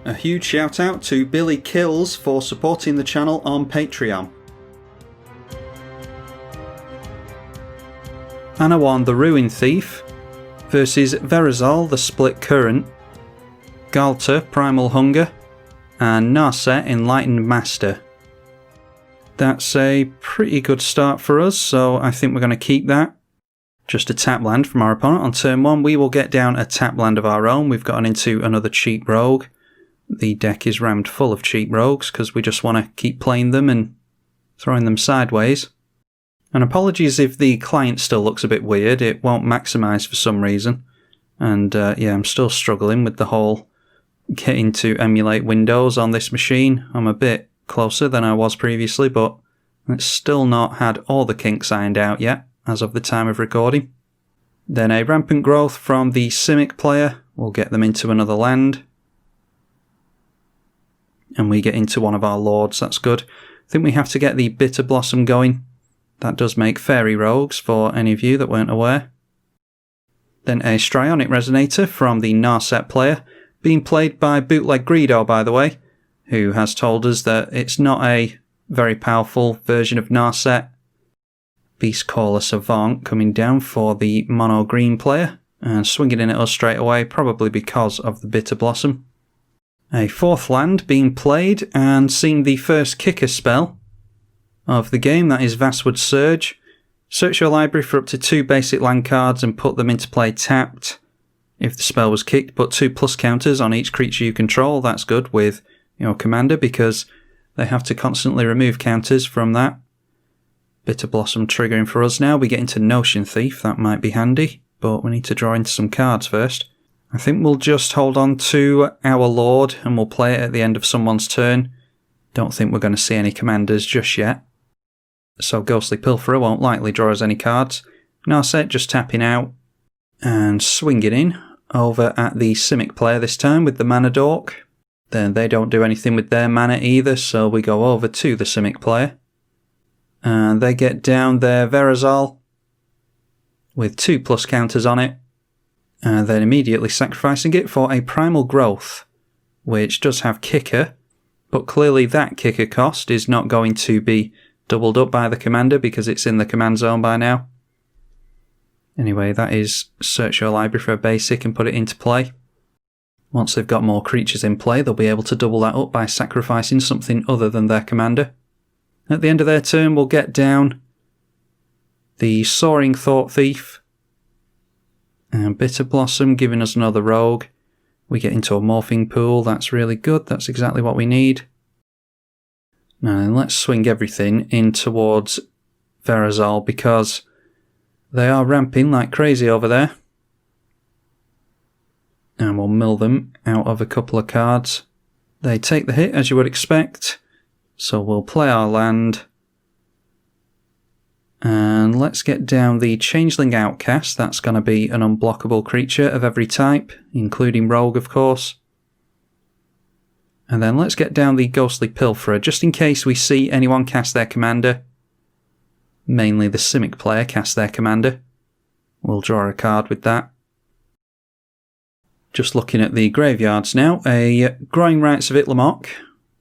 A huge shout out to Billy Kills for supporting the channel on Patreon. Anowon the Ruin Thief versus Verazol the Split Current, Ghalta Primal Hunger, and Narset Enlightened Master. That's a pretty good start for us, so I think we're going to keep that. Just a tap land from our opponent on turn 1. We will get down a tap land of our own. We've gotten into another cheap rogue. The deck is rammed full of cheap rogues because we just want to keep playing them and throwing them sideways. And apologies if the client still looks a bit weird, it won't maximise for some reason. And yeah, I'm still struggling with the whole getting to emulate Windows on this machine. I'm a bit closer than I was previously, but it's still not had all the kinks ironed out yet, as of the time of recording. Then a Rampant Growth from the Simic player will get them into another land. And we get into one of our lords, that's good. I think we have to get the Bitter Blossom going. That does make fairy rogues, for any of you that weren't aware. Then a Strionic Resonator from the Narset player, being played by Bootleg Greedo, by the way, who has told us that it's not a very powerful version of Narset. Beastcaller Savant coming down for the Mono Green player, and swinging in at us straight away, probably because of the Bitter Blossom. A 4th land being played and seeing the first kicker spell of the game, that is Vastwood Surge. Search your library for up to 2 basic land cards and put them into play tapped. If the spell was kicked, put 2+ counters on each creature you control. That's good with your commander because they have to constantly remove counters from that. Bitter Blossom triggering for us now. We get into Notion Thief, that might be handy, but we need to draw into some cards first. I think we'll just hold on to our Lord and we'll play it at the end of someone's turn. Don't think we're going to see any commanders just yet. So Ghostly Pilferer won't likely draw us any cards. Narset just tapping out and swinging in over at the Simic player this time with the Mana Dork. Then they don't do anything with their mana either, so we go over to the Simic player. And they get down their Verazol with 2+ counters on it. And then immediately sacrificing it for a Primal Growth, which does have kicker, but clearly that kicker cost is not going to be doubled up by the commander because it's in the command zone by now. Anyway, that is search your library for a basic and put it into play. Once they've got more creatures in play, they'll be able to double that up by sacrificing something other than their commander. At the end of their turn, we'll get down the Soaring Thought Thief, and Bitter Blossom giving us another rogue. We get into a morphing pool, that's really good, that's exactly what we need. Now then, let's swing everything in towards Verazol because they are ramping like crazy over there. And we'll mill them out of a couple of cards. They take the hit as you would expect, so we'll play our land. And let's get down the Changeling Outcast. That's going to be an unblockable creature of every type, including rogue, of course. And then let's get down the Ghostly Pilferer, just in case we see anyone cast their commander. Mainly the Simic player cast their commander. We'll draw a card with that. Just looking at the graveyards now, a Growing Rites of Itlamok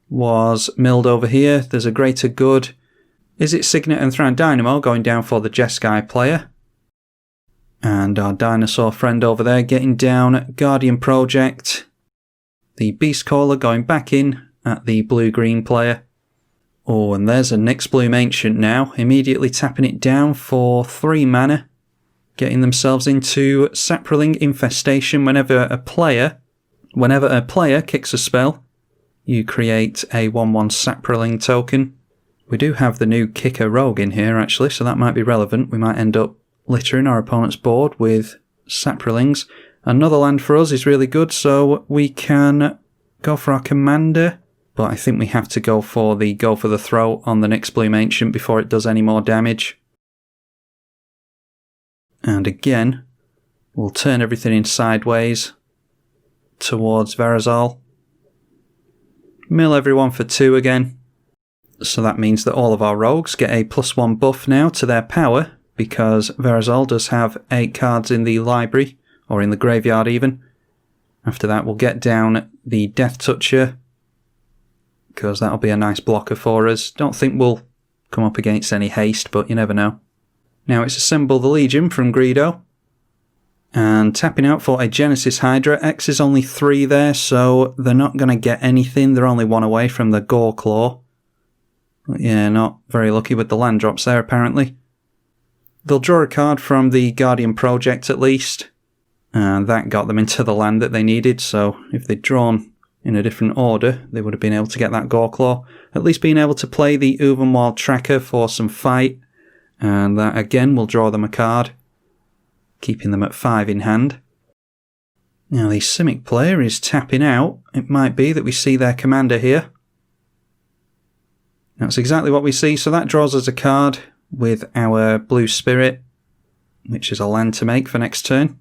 was milled over here. There's a Greater Good. Is it Signet and Thran Dynamo going down for the Jeskai player? And our dinosaur friend over there getting down Guardian Project. The Beastcaller going back in at the blue-green player. Oh, and there's a Nyxbloom Ancient now, immediately tapping it down for 3 mana. Getting themselves into Saproling Infestation. Whenever a player kicks a spell, you create a 1/1 Saproling token. We do have the new Kicker Rogue in here, actually, so that might be relevant. We might end up littering our opponent's board with Saprolings. Another land for us is really good, so we can go for our commander. But I think we have to go for the throat on the Nyxbloom Ancient before it does any more damage. And again, we'll turn everything in sideways towards Verazol. Mill everyone for 2 again. So that means that all of our rogues get a +1 buff now to their power, because Verazol does have 8 cards in the library, or in the graveyard even. After that we'll get down the Death Toucher, because that'll be a nice blocker for us. Don't think we'll come up against any haste, but you never know. Now it's Assemble the Legion from Greedo. And tapping out for a Genesis Hydra. X is only 3 there, so they're not going to get anything. They're only 1 away from the Gore Claw. But yeah, not very lucky with the land drops there apparently. They'll draw a card from the Guardian Project at least. And that got them into the land that they needed, so if they'd drawn in a different order, they would have been able to get that Gore Claw. At least being able to play the Uvenwald Tracker for some fight. And that again will draw them a card, keeping them at 5 in hand. Now the Simic player is tapping out. It might be that we see their commander here. That's exactly what we see, so that draws us a card with our Blue Spirit, which is a land to make for next turn.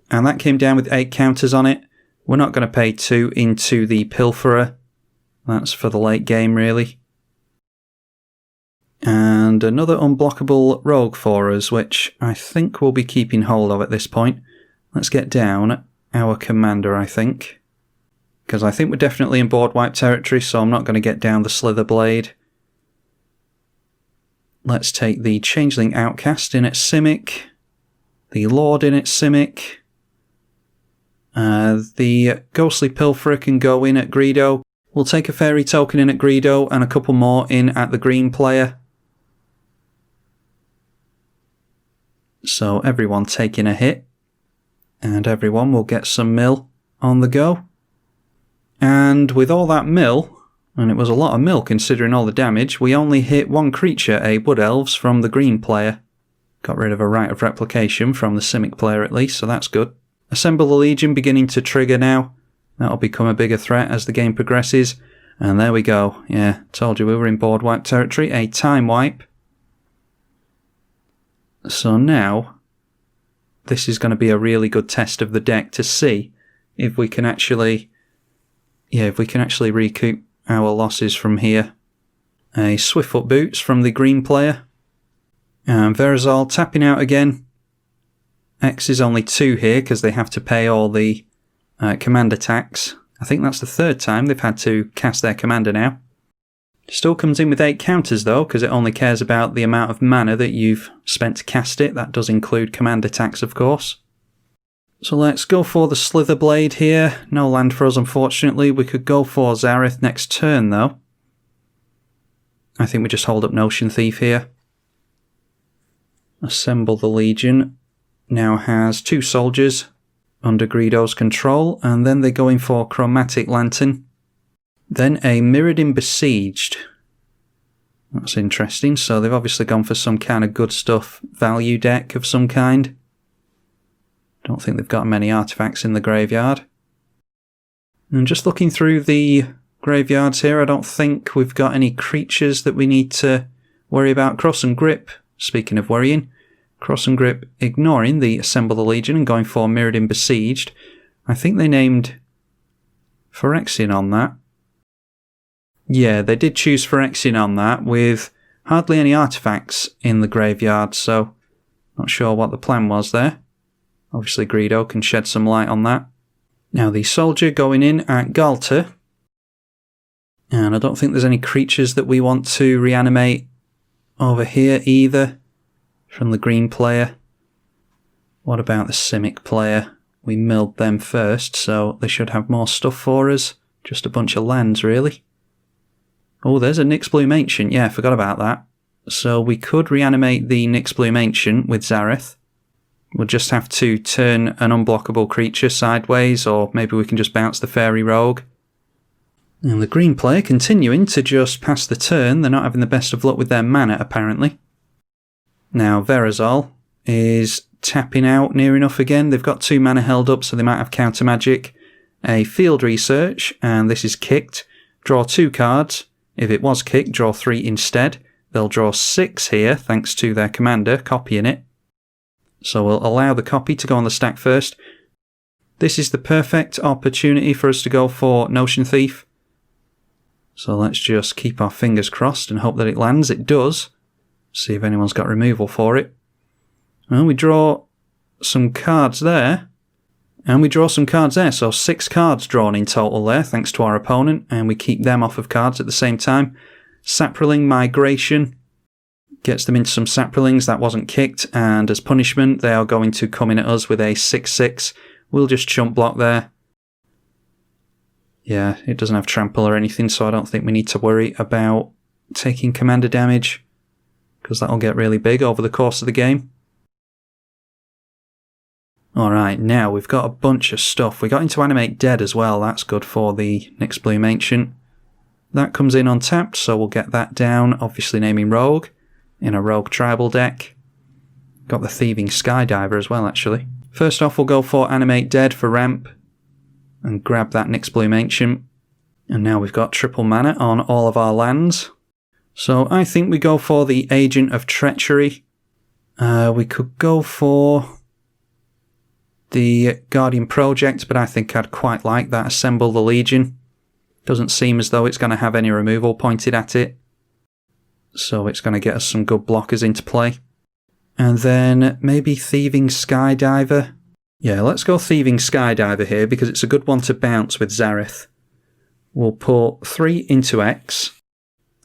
And that came down with 8 counters on it. We're not going to pay 2 into the Pilferer. That's for the late game really. And another unblockable rogue for us, which I think we'll be keeping hold of at this point. Let's get down our commander, I think. Because I think we're definitely in board wipe territory, so I'm not going to get down the Slither Blade. Let's take the Changeling Outcast in at Simic. The Lord in at Simic. The Ghostly Pilferer can go in at Greedo. We'll take a Fairy Token in at Greedo and a couple more in at the green player. So everyone taking a hit, and everyone will get some mill on the go. And with all that mill, and it was a lot of mill considering all the damage, we only hit 1 creature, a Wood Elves, from the green player. Got rid of a Rite of Replication from the Simic player at least, so that's good. Assemble the Legion beginning to trigger now. That'll become a bigger threat as the game progresses. And there we go. Yeah, told you we were in board wipe territory. A time wipe. So now, this is going to be a really good test of the deck to see if we can actually, recoup our losses from here. A Swiftfoot Boots from the green player. And Verazol tapping out again. X is only 2 here because they have to pay all the commander tax. I think that's the 3rd time they've had to cast their commander now. Still comes in with 8 counters though, because it only cares about the amount of mana that you've spent to cast it. That does include commander tax, of course. So let's go for the Slither Blade here. No land for us, unfortunately. We could go for Zareth next turn though. I think we just hold up Notion Thief here. Assemble the Legion. Now has 2 soldiers under Greedo's control, and then they go in for Chromatic Lantern. Then a Mirrodin Besieged. That's interesting, so they've obviously gone for some kind of good stuff value deck of some kind. Don't think they've got many artifacts in the graveyard. And just looking through the graveyards here, I don't think we've got any creatures that we need to worry about. Cross and Grip, speaking of worrying. Cross and Grip ignoring the Assemble the Legion and going for Mirrodin Besieged. I think they named Phyrexian on that. Yeah, they did choose Phyrexian on that with hardly any artifacts in the graveyard, so not sure what the plan was there. Obviously Greedo can shed some light on that. Now the soldier going in at Ghalta. And I don't think there's any creatures that we want to reanimate over here either. From the green player. What about the Simic player? We milled them first, so they should have more stuff for us. Just a bunch of lands, really. Oh, there's a Nyxbloom Ancient. Yeah, I forgot about that. So we could reanimate the Nyxbloom Ancient with Zareth. We'll just have to turn an unblockable creature sideways, or maybe we can just bounce the Fairy Rogue. And the green player continuing to just pass the turn. They're not having the best of luck with their mana, apparently. Now Verazol is tapping out near enough again. They've got 2 mana held up, so they might have counter magic. A Field Research, and this is kicked. Draw 2 cards. If it was kicked, draw 3 instead. They'll draw 6 here, thanks to their commander copying it. So we'll allow the copy to go on the stack first. This is the perfect opportunity for us to go for Notion Thief. So let's just keep our fingers crossed and hope that it lands. It does. See if anyone's got removal for it. Well, we draw some cards there. And we draw some cards there. So 6 cards drawn in total there, thanks to our opponent. And we keep them off of cards at the same time. Saproling Migration gets them into some Saprolings. That wasn't kicked. And as punishment, they are going to come in at us with a 6/6. We'll just chump block there. Yeah, it doesn't have trample or anything, so I don't think we need to worry about taking commander damage, because that'll get really big over the course of the game. Alright, now we've got a bunch of stuff. We got into Animate Dead as well. That's good for the Nyx Bloom Ancient. That comes in untapped, so we'll get that down, obviously naming Rogue in a Rogue Tribal deck. Got the Thieving Skydiver as well, actually. First off, we'll go for Animate Dead for ramp and grab that Nyx Bloom Ancient. And now we've got triple mana on all of our lands. So I think we go for the Agent of Treachery. We could go for the Guardian Project, but I think I'd quite like that Assemble the Legion. Doesn't seem as though it's going to have any removal pointed at it. So it's going to get us some good blockers into play. And then maybe Thieving Skydiver. Yeah, let's go Thieving Skydiver here because it's a good one to bounce with Zareth. We'll put 3 into X.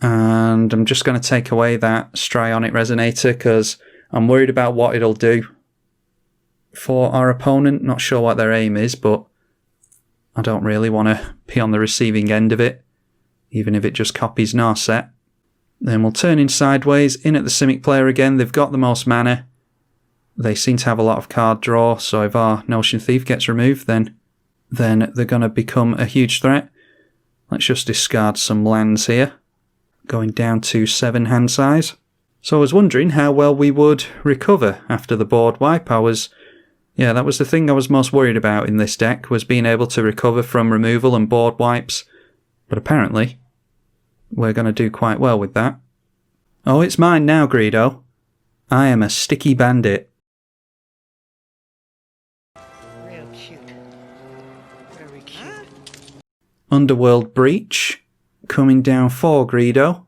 And I'm just going to take away that Strionic Resonator because I'm worried about what it'll do for our opponent. Not sure what their aim is, but I don't really want to be on the receiving end of it, even if it just copies Narset. Then we'll turn in sideways, in at the Simic player again. They've got the most mana. They seem to have a lot of card draw, so if our Notion Thief gets removed, then they're going to become a huge threat. Let's just discard some lands here, going down to 7 hand size. So I was wondering how well we would recover after the board wipe. That was the thing I was most worried about in this deck, was being able to recover from removal and board wipes. But apparently we're going to do quite well with that. Oh, it's mine now, Greedo. I am a sticky bandit. Real cute. Very cute. Underworld Breach coming down for Greedo.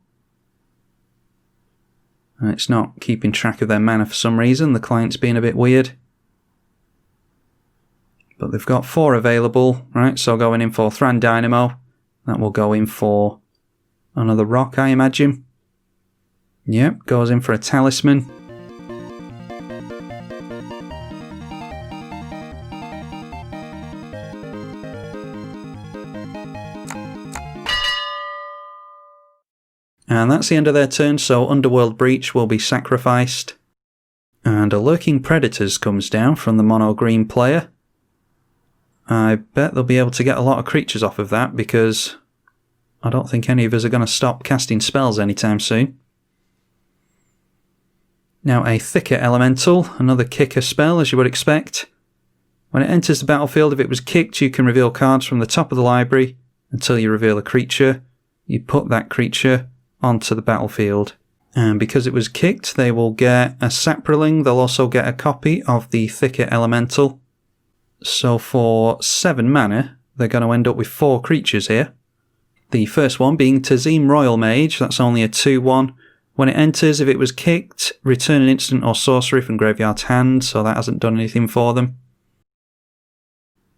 And it's not keeping track of their mana for some reason. The client's being a bit weird. But they've got 4 available, right? So going in for Thran Dynamo. That will go in for another rock, I imagine. Yep, goes in for a Talisman. And that's the end of their turn, so Underworld Breach will be sacrificed. And a Lurking Predators comes down from the mono green player. I bet they'll be able to get a lot of creatures off of that because I don't think any of us are going to stop casting spells anytime soon. Now a Thicket Elemental, another kicker spell as you would expect. When it enters the battlefield, if it was kicked, you can reveal cards from the top of the library until you reveal a creature. You put that creature onto the battlefield. And because it was kicked, they will get a Saproling. They'll also get a copy of the Thicket Elemental. So for 7 mana, they're going to end up with 4 creatures here. The first one being Tazim Royal Mage. That's only a 2/1. When it enters, if it was kicked, return an instant or sorcery from graveyard to hand, so that hasn't done anything for them.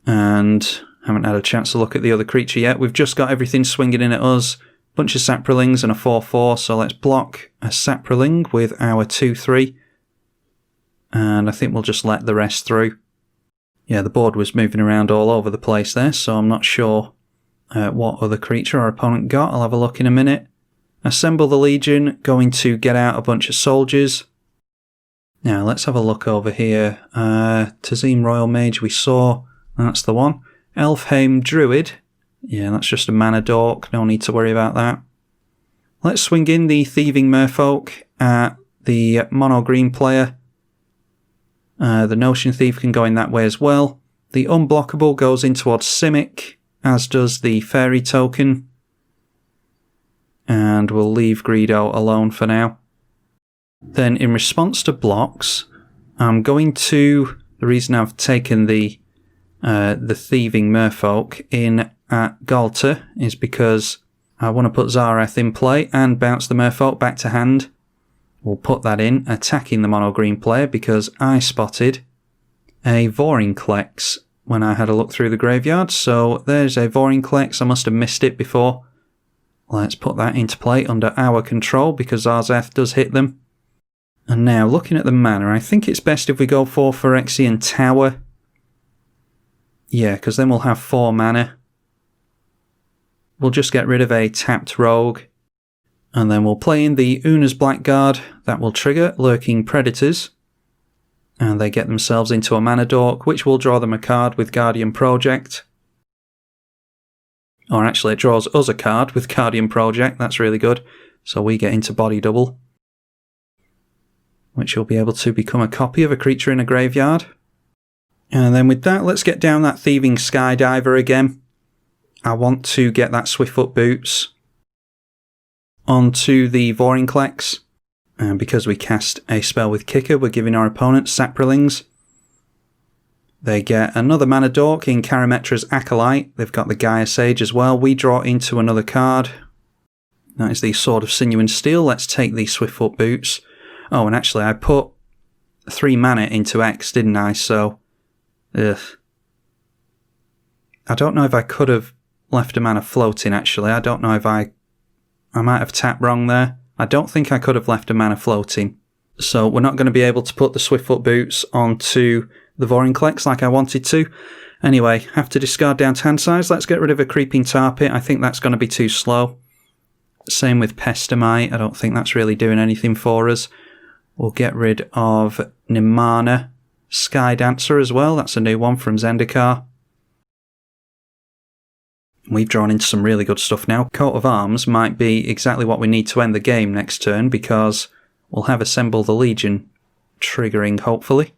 And haven't had a chance to look at the other creature yet. We've just got everything swinging in at us. Bunch of Saprolings and a 4/4, so let's block a Saproling with our 2/3. And I think we'll just let the rest through. Yeah, the board was moving around all over the place there, so I'm not sure what other creature our opponent got. I'll have a look in a minute. Assemble the Legion, going to get out a bunch of soldiers. Now, let's have a look over here. Tazim Royal Mage we saw. That's the one. Elfheim Druid. Yeah, that's just a mana dork. No need to worry about that. Let's swing in the Thieving Merfolk at the mono green player. The Notion Thief can go in that way as well. The Unblockable goes in towards Simic, as does the Fairy Token. And we'll leave Greedo alone for now. Then in response to blocks, I'm going to... The reason I've taken the thieving merfolk in at Ghalta is because I want to put Zareth in play and bounce the merfolk back to hand. We'll put that in, attacking the mono-green player because I spotted a Vorinclex when I had a look through the graveyard. So there's a Vorinclex. I must have missed it before. Let's put that into play under our control because Zareth does hit them. And now, looking at the mana, I think it's best if we go for Phyrexian Tower. Yeah, because then we'll have 4 mana. We'll just get rid of a tapped rogue. And then we'll play in the Una's Blackguard. That will trigger Lurking Predators. And they get themselves into a mana dork, which will draw them a card with Guardian Project. Or actually, it draws us a card with Guardian Project. That's really good. So we get into Body Double, which will be able to become a copy of a creature in a graveyard. And then with that, let's get down that Thieving Skydiver again. I want to get that Swiftfoot Boots onto the Vorinclex. And because we cast a spell with Kicker, we're giving our opponents Saprolings. They get another mana dork in Karametra's Acolyte. They've got the Gaia Sage as well. We draw into another card. That is the Sword of Sinew and Steel. Let's take the Swiftfoot Boots. Oh, and actually I put 3 mana into X, didn't I? So, ugh. I don't know if I could have left a mana floating, actually. I don't know if I might have tapped wrong there. I don't think I could have left a mana floating. So we're not going to be able to put the Swiftfoot Boots onto the Vorinclex like I wanted to. Anyway, have to discard down to hand size. Let's get rid of a Creeping Tar Pit. I think that's going to be too slow. Same with Pestamite. I don't think that's really doing anything for us. We'll get rid of Nimana Sky Dancer as well. That's a new one from Zendikar. We've drawn into some really good stuff now. Coat of Arms might be exactly what we need to end the game next turn because we'll have Assemble the Legion triggering, hopefully.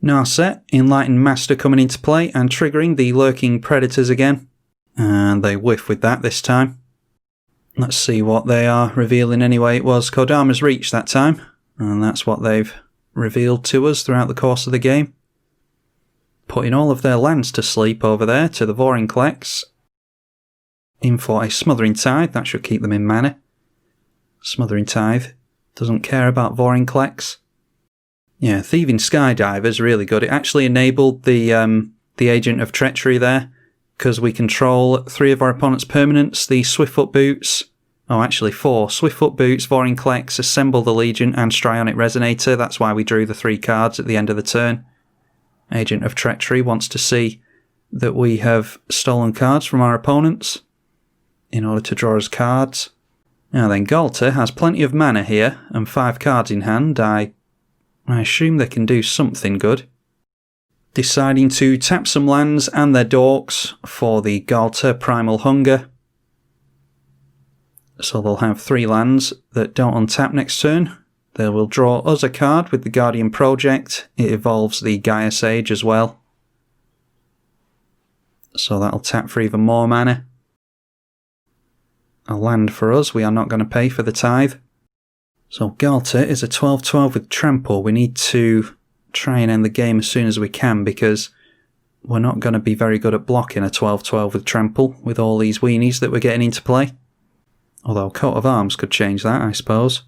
Narset, Enlightened Master coming into play and triggering the Lurking Predators again. And they whiff with that this time. Let's see what they are revealing anyway. It was Kodama's Reach that time. And that's what they've revealed to us throughout the course of the game. Putting all of their lands to sleep over there to the Vorinclex. In for a Smothering Tithe. That should keep them in mana. Smothering Tithe doesn't care about Vorinclex. Yeah, Thieving Skydiver is really good. It actually enabled the Agent of Treachery there, because we control 3 of our opponent's permanents, the Swiftfoot Boots, oh actually 4, Swiftfoot Boots, Vorinclex, Assemble the Legion and Strionic Resonator. That's why we drew the 3 cards at the end of the turn. Agent of Treachery wants to see that we have stolen cards from our opponents in order to draw us cards. Now then, Ghalta has plenty of mana here and 5 cards in hand. I assume they can do something good. Deciding to tap some lands and their dorks for the Ghalta Primal Hunger. So they'll have 3 lands that don't untap next turn. They will draw us a card with the Guardian Project. It evolves the Gaia Sage as well. So that'll tap for even more mana. A land for us. We are not going to pay for the Tithe. So Ghalta is a 12-12 with Trample. We need to try and end the game as soon as we can because we're not going to be very good at blocking a 12-12 with Trample with all these weenies that we're getting into play. Although Coat of Arms could change that, I suppose.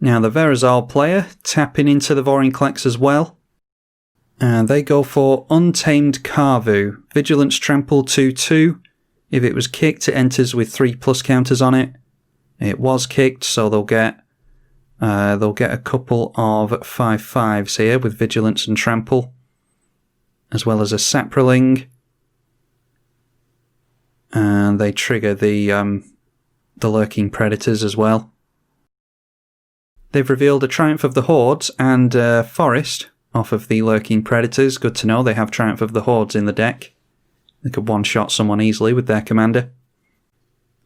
Now the Verazol player tapping into the Vorinclex as well. And they go for Untamed Karvu. Vigilance Trample 2-2. If it was kicked, it enters with 3+ counters on it. It was kicked, so they'll get a couple of 5/5s here with Vigilance and Trample, as well as a Saproling. And they trigger the Lurking Predators as well. They've revealed a Triumph of the Hordes and Forest off of the Lurking Predators. Good to know they have Triumph of the Hordes in the deck. They could one-shot someone easily with their commander.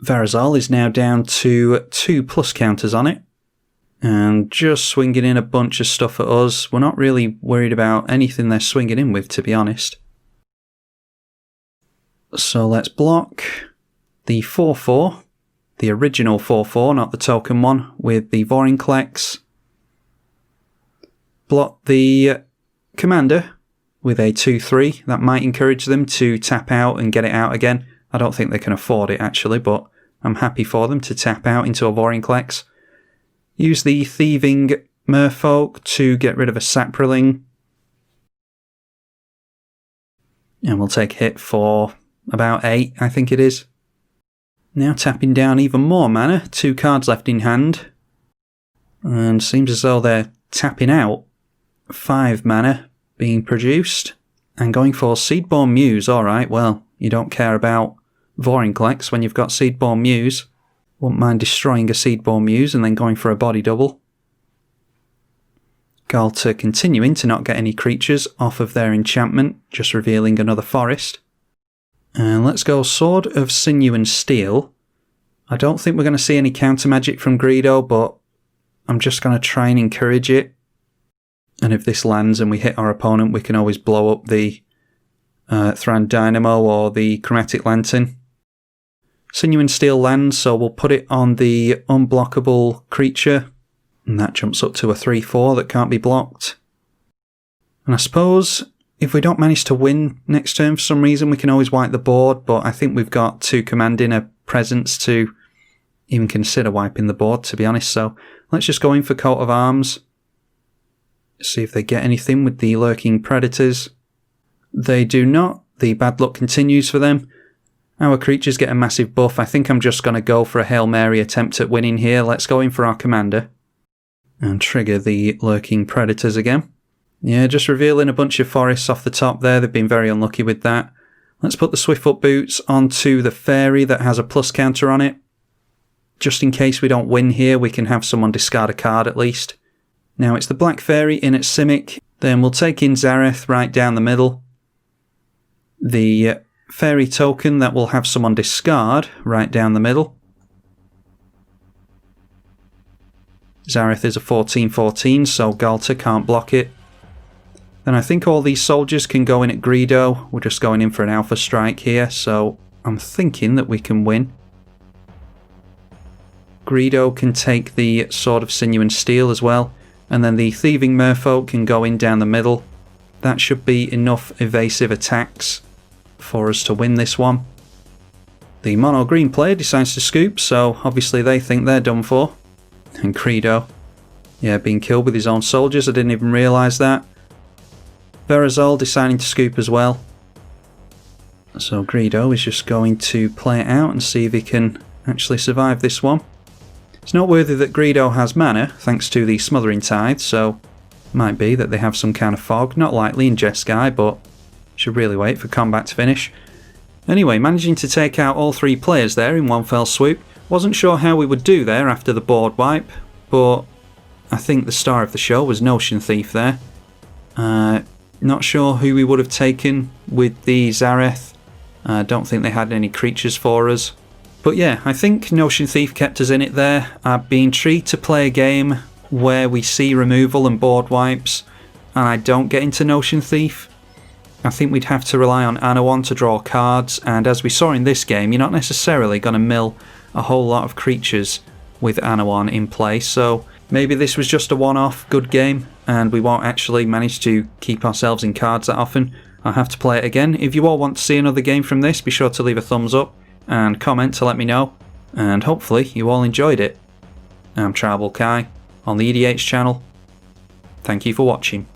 Verazol is now down to 2+ counters on it. And just swinging in a bunch of stuff at us. We're not really worried about anything they're swinging in with, to be honest. So let's block the 4-4. The original 4-4, not the token one, with the Vorinclex. block the commander with a 2-3. That might encourage them to tap out and get it out again. I don't think they can afford it actually, but I'm happy for them to tap out into a Vorinclex. Use the Thieving Merfolk to get rid of a Saproling. And we'll take a hit for about 8, I think it is. Now tapping down even more mana, 2 cards left in hand. And seems as though they're tapping out 5 mana being produced. And going for Seedborn Muse, alright, well, you don't care about Vorinclex when you've got Seedborn Muse. Wouldn't mind destroying a Seedborn Muse and then going for a body double. Ghalta continuing to not get any creatures off of their enchantment, just revealing another forest. And let's go Sword of Sinew and Steel. I don't think we're going to see any counter magic from Greedo, but I'm just going to try and encourage it. And if this lands and we hit our opponent, we can always blow up the Thran Dynamo or the Chromatic Lantern. Sinew and Steel lands, so we'll put it on the unblockable creature. And that jumps up to a 3-4 that can't be blocked. And I suppose if we don't manage to win next turn for some reason, we can always wipe the board, but I think we've got too commanding a presence to even consider wiping the board, to be honest. So let's just go in for Coat of Arms. See if they get anything with the Lurking Predators. They do not. The bad luck continues for them. Our creatures get a massive buff. I think I'm just going to go for a Hail Mary attempt at winning here. Let's go in for our commander. And trigger the Lurking Predators again. Yeah, just revealing a bunch of forests off the top there. They've been very unlucky with that. Let's put the Swiftfoot Boots onto the Fairy that has a plus counter on it. Just in case we don't win here, we can have someone discard a card at least. Now it's the Black Fairy in its Simic. Then we'll take in Zareth right down the middle. The Fairy token that will have someone discard right down the middle. Zareth is a 14/14, so Ghalta can't block it. Then I think all these soldiers can go in at Greedo. We're just going in for an Alpha Strike here, so I'm thinking that we can win. Greedo can take the Sword of Sinew and Steel as well, and then the Thieving Merfolk can go in down the middle. That should be enough evasive attacks for us to win this one. The mono green player decides to scoop, so obviously they think they're done for. And Greedo, yeah, being killed with his own soldiers, I didn't even realise that. Verazol deciding to scoop as well. So Greedo is just going to play it out and see if he can actually survive this one. It's noteworthy that Greedo has mana, thanks to the Smothering Tithe, so might be that they have some kind of fog. Not likely in Jeskai, but should really wait for combat to finish. Anyway, managing to take out all 3 players there in one fell swoop. Wasn't sure how we would do there after the board wipe, but I think the star of the show was Notion Thief there. Not sure who we would have taken with the Zareth. Don't think they had any creatures for us. But yeah, I think Notion Thief kept us in it there. I'd be intrigued to play a game where we see removal and board wipes, and I don't get into Notion Thief. I think we'd have to rely on Anowon to draw cards, and as we saw in this game, you're not necessarily going to mill a whole lot of creatures with Anowon in play, so maybe this was just a one-off good game and we won't actually manage to keep ourselves in cards that often. I'll have to play it again. If you all want to see another game from this, be sure to leave a thumbs up and comment to let me know, and hopefully you all enjoyed it. I'm tribalkai on the EDH channel. Thank you for watching.